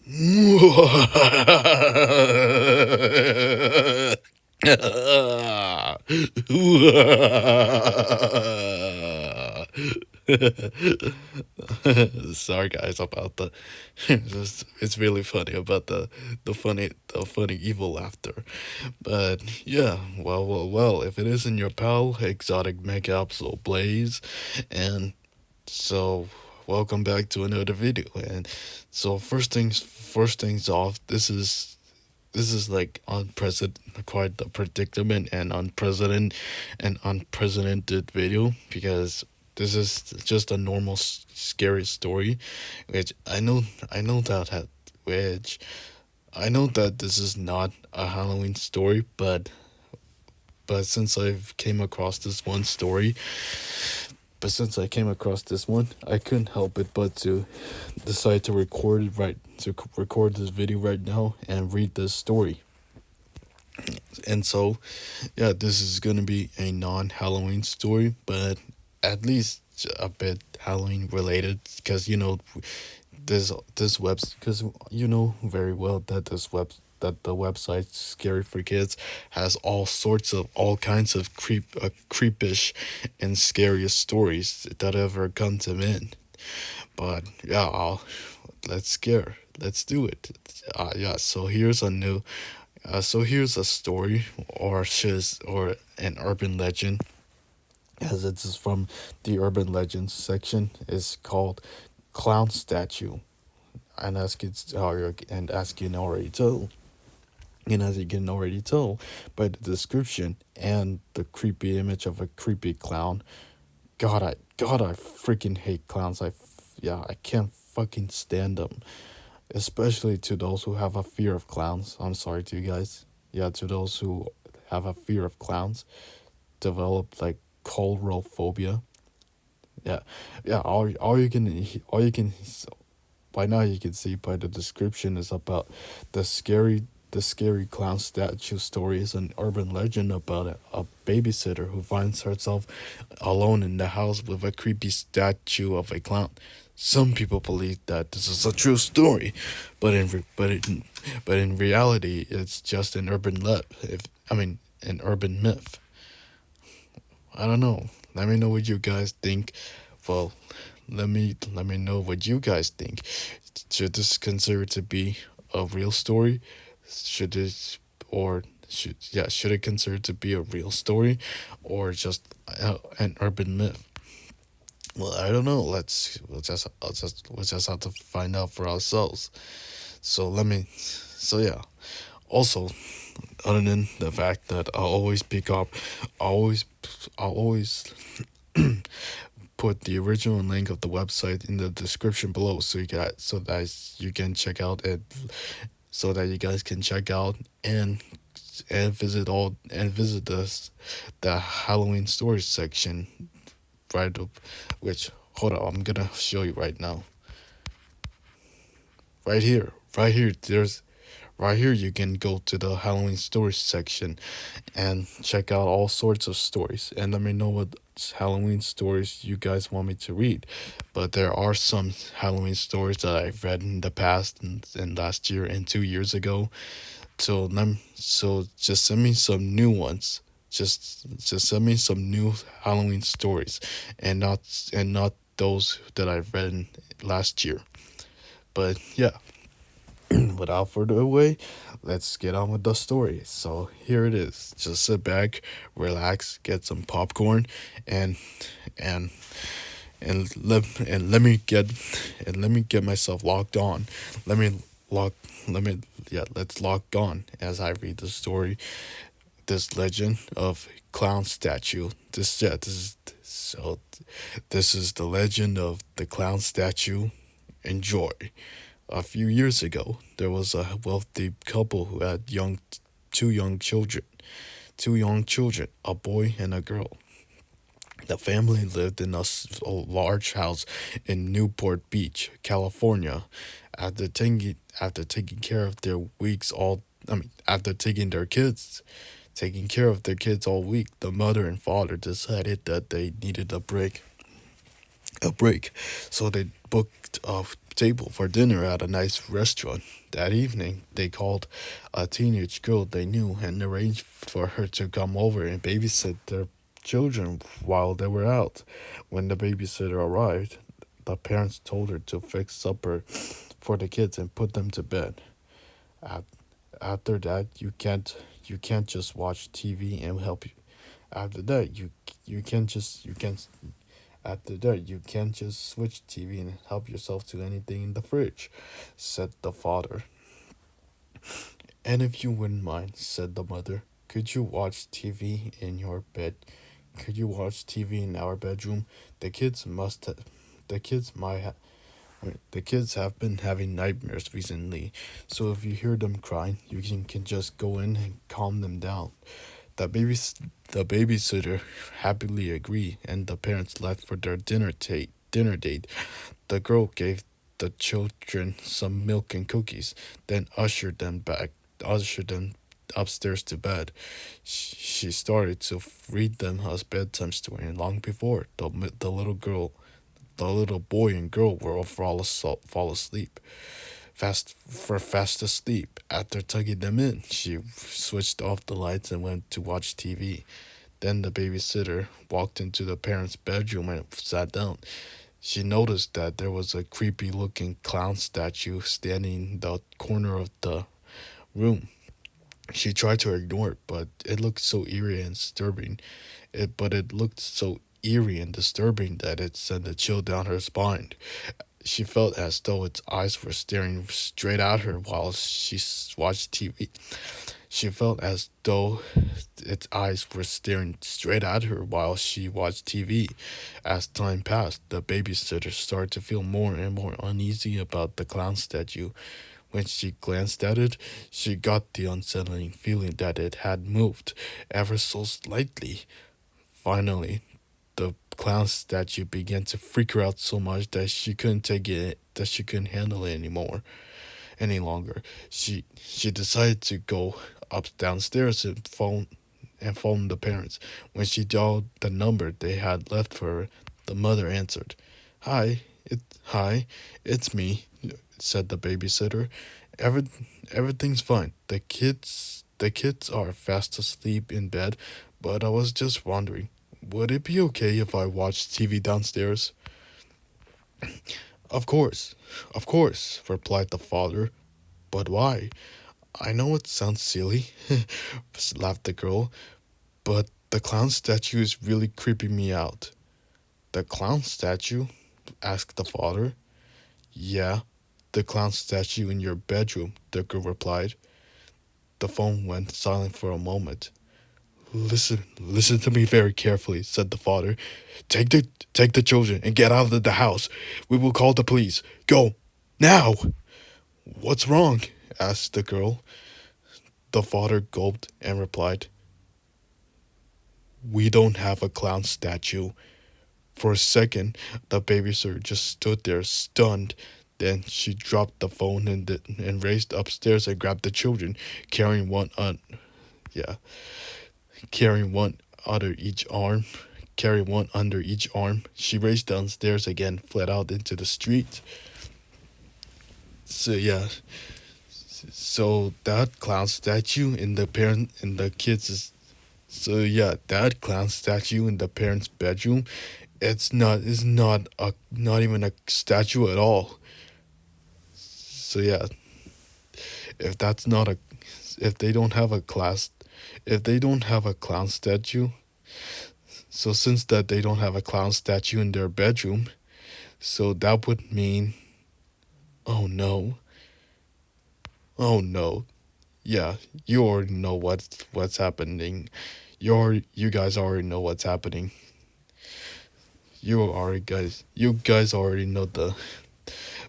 Sorry guys about the it's really funny about the funny evil laughter. But yeah, well, if it isn't your pal, Exotic Mega Absol Blaze, and so welcome back to another video. And so first things off, this is like unprecedented, quite a predicament and unprecedented video, because this is just a normal scary story, which I know which I know that this is not a Halloween story, but since I've came across this one story, but since I came across this one, I couldn't help it but to decide to record this video right now and read this story. And so, yeah, this is gonna be a non-Halloween story, but at least a bit Halloween related, because this webs because you know very well that that the website Scary for Kids has all kinds of creepish and scariest stories that ever come to men. But yeah, let's do it. Yeah, so here's a story, or an urban legend, as it is from the urban legends section. Is called Clown Statue. And as you can already tell, as you can already tell by the description and the creepy image of a creepy clown. God, I freaking hate clowns. Yeah, I can't fucking stand them, especially to those who have a fear of clowns. I'm sorry to you guys. Yeah, to those who have a fear of clowns, develop like cold phobia. Yeah, yeah. All you can by now you can see by the description is about the scary clown statue story. Is an urban legend about a babysitter who finds herself alone in the house with a creepy statue of a clown. Some people believe that this is a true story, but in reality, it's just an urban an urban myth. I don't know. Let me know what you guys think. Well, let me know what you guys think. Should this consider to be a real story? Should this or should it consider to be a real story, or just an urban myth? Well, I don't know. We'll just have to find out for ourselves. So let me. So yeah. Also, other than the fact that I always, I always put the original link of the website in the description below, so that you can check out it, so that you guys can check out and visit the Halloween stories section, right up, which, hold on, I'm gonna show you right now. Right here, you can go to the Halloween stories section and check out all sorts of stories, and let me know what Halloween stories you guys want me to read. But there are some Halloween stories that I've read in the past, and last year and 2 years ago. So just send me some new ones. Just send me some new Halloween stories, and not those that I've read last year. But yeah, without further ado, let's get on with the story. So here it is. Just sit back, relax, get some popcorn, and and and let me get myself locked on. Let me lock. Let's lock on as I read the story. This legend of clown statue. This is the legend of the clown statue. Enjoy. A few years ago, there was a wealthy couple who had two young children. Two young children, a boy and a girl. The family lived in a large house in Newport Beach, California. After taking care of their weeks all, after taking care of their kids all week, the mother and father decided that they needed a break. a break. So they booked a table for dinner at a nice restaurant. That evening, they called a teenage girl they knew and arranged for her to come over and babysit their children while they were out. When the babysitter arrived, the parents told her to fix supper for the kids and put them to bed. At, After that, you can't just watch TV and help you. After that, you can't After that, you can't just switch TV and help yourself to anything in the fridge, said the father. And if you wouldn't mind, said the mother, could you watch TV in your bed? Could you watch TV in our bedroom? The kids must ha- the kids might ha- I mean, the kids have been having nightmares recently, so if you hear them crying, you can just go in and calm them down. The babies, the babysitter happily agreed, and the parents left for their dinner date. The girl gave the children some milk and cookies, then ushered them upstairs to bed. She started to read them a bedtime story, and long before the little boy and girl were all fall asleep. Fast asleep. After tugging them in, she switched off the lights and went to watch TV. Then the babysitter walked into the parents' bedroom and sat down. She noticed that there was a creepy looking clown statue standing in the corner of the room. She tried to ignore it, but it looked so eerie and disturbing. It looked so eerie and disturbing that it sent a chill down her spine. She felt as though its eyes were staring straight at her while she watched TV. She felt as though its eyes were staring straight at her while she watched TV. As time passed, the babysitter started to feel more and more uneasy about the clown statue. When she glanced at it, she got the unsettling feeling that it had moved ever so slightly. Finally, the clown statue began to freak her out so much that she couldn't handle it any longer. She decided to go up downstairs and phone the parents. When she dialed the number they had left for her, the mother answered. Hi, it's me, said the babysitter. Every, Everything's fine. The kids are fast asleep in bed, but I was just wondering, would it be okay if I watched TV downstairs? Of course, of course, replied the father. But why? I know it sounds silly, laughed the girl, but the clown statue is really creeping me out. The clown statue? Asked the father. Yeah, the clown statue in your bedroom, the girl replied. The phone went silent for a moment. Listen to me very carefully, said the father. Take the take the children and get out of the house. We will call the police. Go, now. What's wrong? Asked the girl. The father gulped and replied, We don't have a clown statue. For a second, the babysitter just stood there stunned. Then she dropped the phone and raced upstairs and grabbed the children, carrying one on yeah, carrying one under each arm. Carrying one under each arm, she raced downstairs again, fled out into the street. So yeah, so that clown statue in the parent in the kids' so yeah, that clown statue in the parents' bedroom, it's not even a statue at all. So yeah, if that's not a if they don't have a class if they don't have a clown statue, so since that they don't have a clown statue in their bedroom, so that would mean, oh no, oh no. Yeah, you already know what's happening. You guys already know what's happening. You guys already know the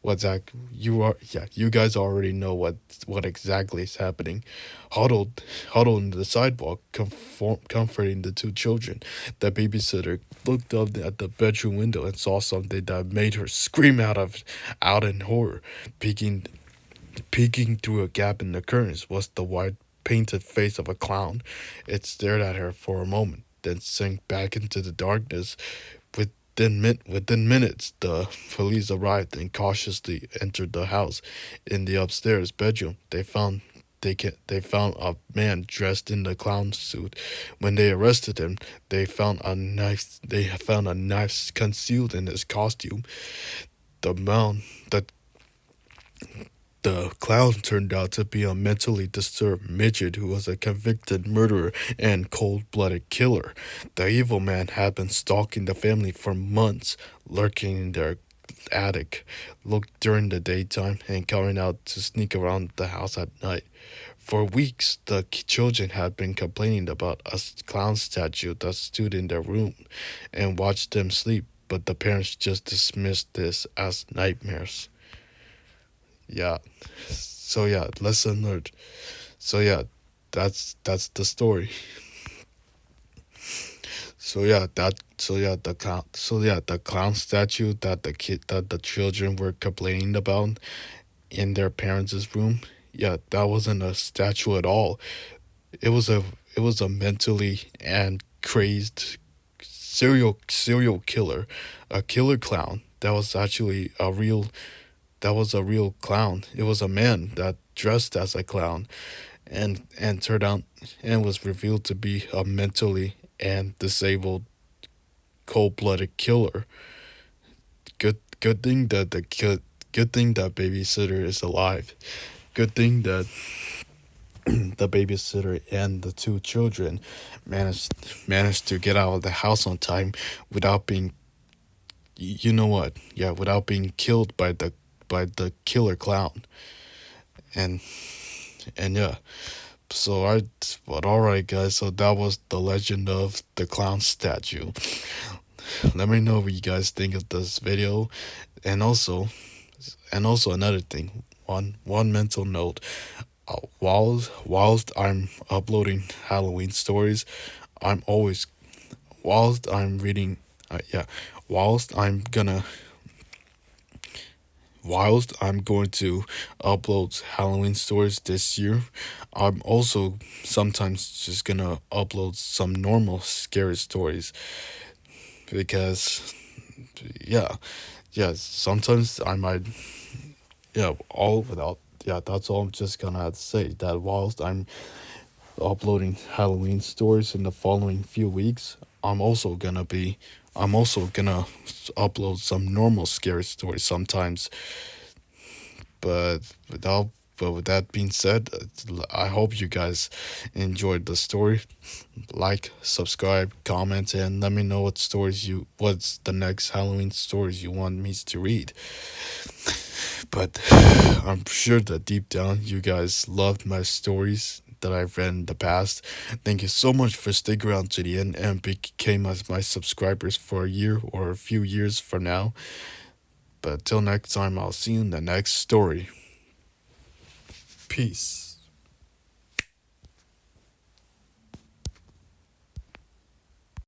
what's that you are yeah, you guys already know what exactly is happening. Huddled in the sidewalk, comforting the two children. The babysitter looked up at the bedroom window and saw something that made her scream out in horror. Peeking through a gap in the curtains was the white painted face of a clown. It stared at her for a moment, then sank back into the darkness with Within minutes, the police arrived and cautiously entered the house. In the upstairs bedroom, they found a man dressed in the clown suit. When they arrested him, they found a knife. They found a knife concealed in his costume. The man, the The clown turned out to be a mentally disturbed midget who was a convicted murderer and cold blooded killer. The evil man had been stalking the family for months, lurking in their attic, looked during the daytime, and coming out to sneak around the house at night. For weeks, the children had been complaining about a clown statue that stood in their room and watched them sleep, but the parents just dismissed this as nightmares. Yeah. So yeah, lesson learned. So yeah, that's the story. The clown statue that the children were complaining about in their parents' room. Yeah, that wasn't a statue at all. It was a it was a mentally and crazed serial killer, a killer clown. That was a real clown. It was a man that dressed as a clown and turned out and was revealed to be a mentally and disabled cold-blooded killer. Good thing that babysitter is alive. Good thing that the babysitter and the two children managed to get out of the house on time without being you know what? Yeah, without being killed by the killer clown. And yeah. So I but all right guys, so that was the legend of the clown statue. Let me know what you guys think of this video, and also another thing, one mental note. Whilst I'm uploading Halloween stories, I'm always whilst I'm reading yeah, whilst I'm gonna whilst I'm going to upload Halloween stories this year, I'm also sometimes just gonna upload some normal scary stories because yeah, sometimes I might all without that's all I'm just gonna have to say that whilst I'm uploading Halloween stories in the following few weeks, I'm also gonna upload some normal scary stories sometimes. But without but with that being said, I hope you guys enjoyed the story. Like, subscribe, comment, and let me know what's the next Halloween stories you want me to read. But I'm sure that deep down you guys loved my stories that I've read in the past. Thank you so much for sticking around to the end and became as my subscribers for a year or a few years from now. But till next time, I'll see you in the next story. Peace.